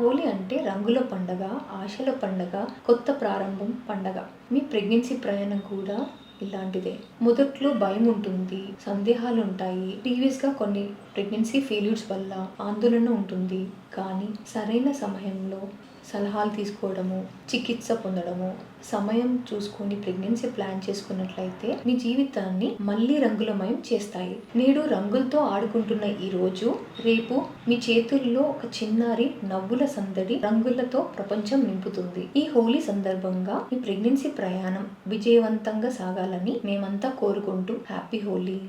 హోలీ అంటే రంగుల పండగ, ఆశల పండగ, కొత్త ప్రారంభం పండగ. మీ ప్రెగ్నెన్సీ ప్రయాణం కూడా ఇలాంటిదే. మొదట్లో భయం ఉంటుంది, సందేహాలు ఉంటాయి. ప్రీవియస్గా కొన్ని ప్రెగ్నెన్సీ ఫెయిల్యూర్స్ వల్ల ఆందోళన ఉంటుంది. కానీ సరైన సమయంలో సలహాలు తీసుకోవడము, చికిత్స పొందడము, సమయం చూసుకొని ప్రెగ్నెన్సీ ప్లాన్ చేసుకున్నట్లయితే మీ జీవితాన్ని మళ్ళీ రంగులమయం చేస్తాయి. నేడు రంగులతో ఆడుకుంటున్న ఈ రోజు, రేపు మీ చేతుల్లో ఒక చిన్నారి నవ్వుల సందడి రంగులతో ప్రపంచం నింపుతుంది. ఈ హోలీ సందర్భంగా మీ ప్రెగ్నెన్సీ ప్రయాణం విజయవంతంగా సాగాలని మేమంతా కోరుకుంటూ happy Holi.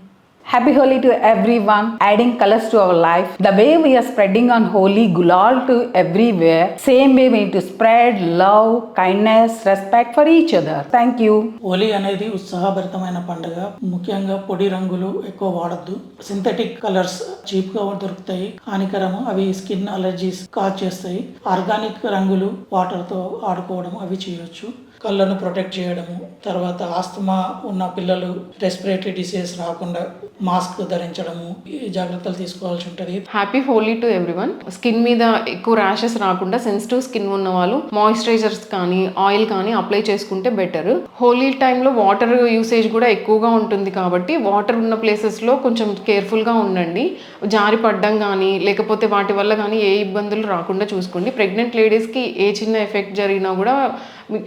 Happy Holi to everyone, adding colors to our life. The way we are spreading on Holi gulal to everywhere, same way we need to spread love, kindness, respect for each other. Thank you. Holi అనేది ఉత్సాహభరితమైన పండుగ. ముఖ్యంగా పొడి రంగులు ఎక్కువ వాడద్దు. Synthetic colours cheap గా దొరుకుతాయి, హానికరము. అవి స్కిన్ అలర్జీస్ కాజ్ చేస్తాయి. ఆర్గానిక్ రంగులు వాటర్ తో ఆడుకోవడం అవి చేయొచ్చు. కళ్ళను ప్రొటెక్ట్ చేయడము, తర్వాత ఆస్తమా ఉన్న పిల్లలు రెస్పిరేటరీ డిసీజ్ రాకుండా మాస్క్ ధరించడము, ఈ జాగ్రత్తలు తీసుకోవాల్సి ఉంటుంది. Happy Holi to everyone. Skin మీద ఎక్కువ ర్యాషెస్ రాకుండా సెన్సిటివ్ స్కిన్ ఉన్న వాళ్ళు మాయిశ్చరైజర్స్ కానీ ఆయిల్ కానీ అప్లై చేసుకుంటే బెటర్. హోలీ టైంలో వాటర్ యూసేజ్ కూడా ఎక్కువగా ఉంటుంది కాబట్టి వాటర్ ఉన్న ప్లేసెస్లో కొంచెం కేర్ఫుల్గా ఉండండి. జారి పడ్డం కానీ లేకపోతే వాటి వల్ల కానీ ఏ ఇబ్బందులు రాకుండా చూసుకోండి. ప్రెగ్నెంట్ లేడీస్కి ఏ చిన్న ఎఫెక్ట్ జరిగినా కూడా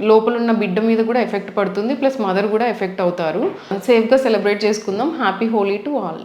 లోపల ఉన్న బిడ్డ మీద కూడా ఎఫెక్ట్ పడుతుంది, ప్లస్ మదర్ కూడా ఎఫెక్ట్ అవుతారు. సేఫ్గా సెలబ్రేట్ చేసుకుందాం. Happy Holi to all.